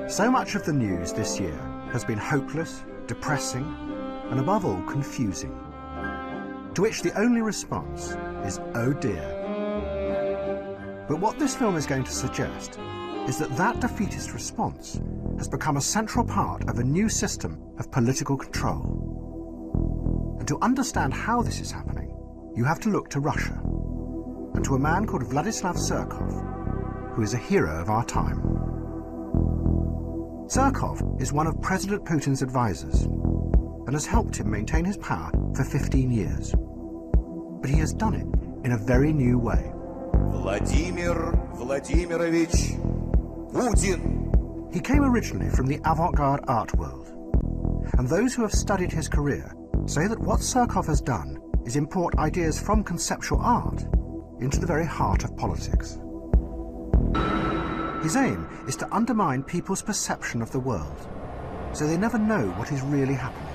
So much of the news this year has been hopeless, depressing, and above all, confusing. To which the only response is, oh dear. But what this film is going to suggest is that that defeatist response has become a central part of a new system of political control. And to understand how this is happening, you have to look to Russia, and to a man called Vladislav Surkov, who is a hero of our time. Surkov is one of President Putin's advisors and has helped him maintain his power for 15 years. But he has done it in a very new way. Vladimir Vladimirovich Putin. He came originally from the avant-garde art world, and those who have studied his career say that what Surkov has done is import ideas from conceptual art into the very heart of politics. His aim is to undermine people's perception of the world, so they never know what is really happening.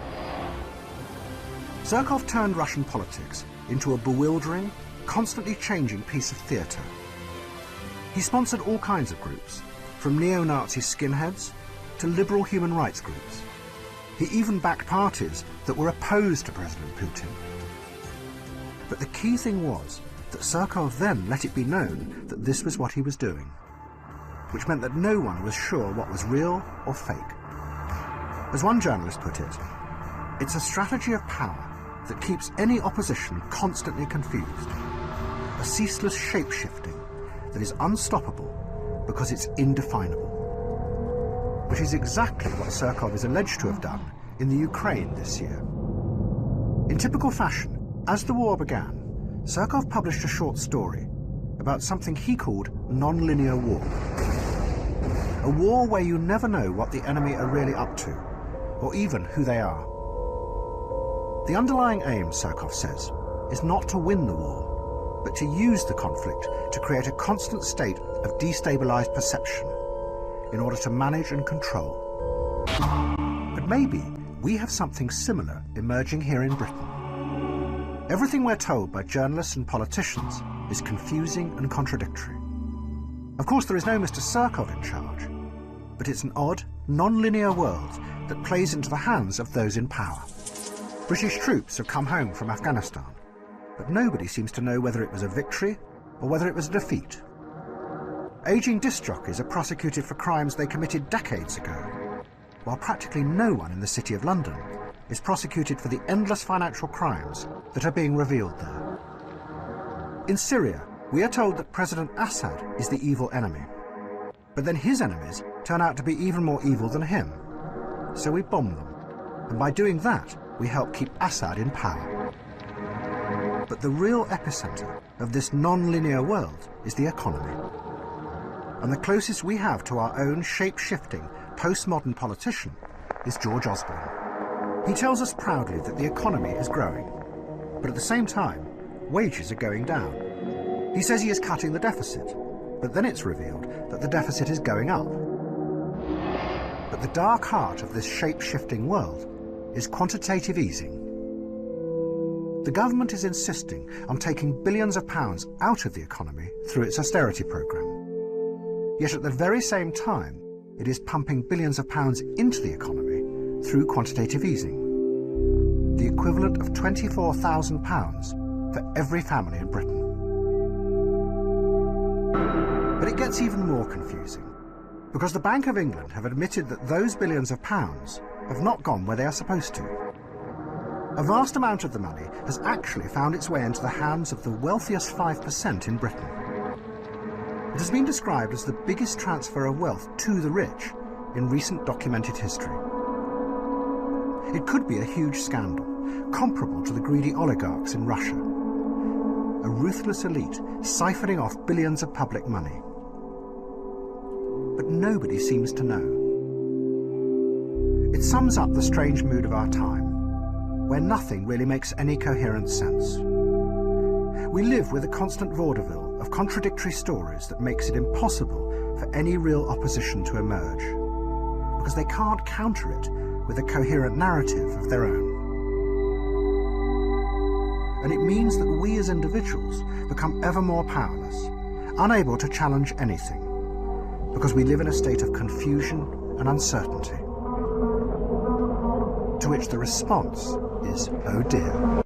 Surkov turned Russian politics into a bewildering, constantly changing piece of theatre. He sponsored all kinds of groups, from neo-Nazi skinheads to liberal human rights groups. He even backed parties that were opposed to President Putin. But the key thing was that Surkov then let it be known that this was what he was doing, which meant that no one was sure what was real or fake. As one journalist put it, it's a strategy of power that keeps any opposition constantly confused, a ceaseless shape-shifting that is unstoppable because it's indefinable. Which is exactly what Surkov is alleged to have done in the Ukraine this year. In typical fashion, as the war began, Surkov published a short story about something he called nonlinear war. A war where you never know what the enemy are really up to, or even who they are. The underlying aim, Surkov says, is not to win the war, but to use the conflict to create a constant state of destabilized perception in order to manage and control. But maybe we have something similar emerging here in Britain. Everything we're told by journalists and politicians is confusing and contradictory. Of course, there is no Mr. Surkov in charge, but it's an odd, non-linear world that plays into the hands of those in power. British troops have come home from Afghanistan, but nobody seems to know whether it was a victory or whether it was a defeat. Aging disc jockeys are prosecuted for crimes they committed decades ago, while practically no one in the City of London is prosecuted for the endless financial crimes that are being revealed there. In Syria, we are told that President Assad is the evil enemy, but then his enemies turn out to be even more evil than him. So we bomb them, and by doing that, we help keep Assad in power. But the real epicenter of this non-linear world is the economy. And the closest we have to our own shape-shifting, postmodern politician is George Osborne. He tells us proudly that the economy is growing, but at the same time, wages are going down. He says he is cutting the deficit, but then it's revealed that the deficit is going up. But the dark heart of this shape-shifting world is quantitative easing. The government is insisting on taking billions of pounds out of the economy through its austerity programme. Yet at the very same time, it is pumping billions of pounds into the economy through quantitative easing, the equivalent of £24,000 for every family in Britain. But it gets even more confusing, because the Bank of England have admitted that those billions of pounds have not gone where they are supposed to. A vast amount of the money has actually found its way into the hands of the wealthiest 5% in Britain. It has been described as the biggest transfer of wealth to the rich in recent documented history. It could be a huge scandal, comparable to the greedy oligarchs in Russia. A ruthless elite siphoning off billions of public money. But nobody seems to know. It sums up the strange mood of our time, where nothing really makes any coherent sense. We live with a constant vaudeville of contradictory stories that makes it impossible for any real opposition to emerge, because they can't counter it with a coherent narrative of their own. And it means that we as individuals become ever more powerless, unable to challenge anything, because we live in a state of confusion and uncertainty. To which the response is, oh dear.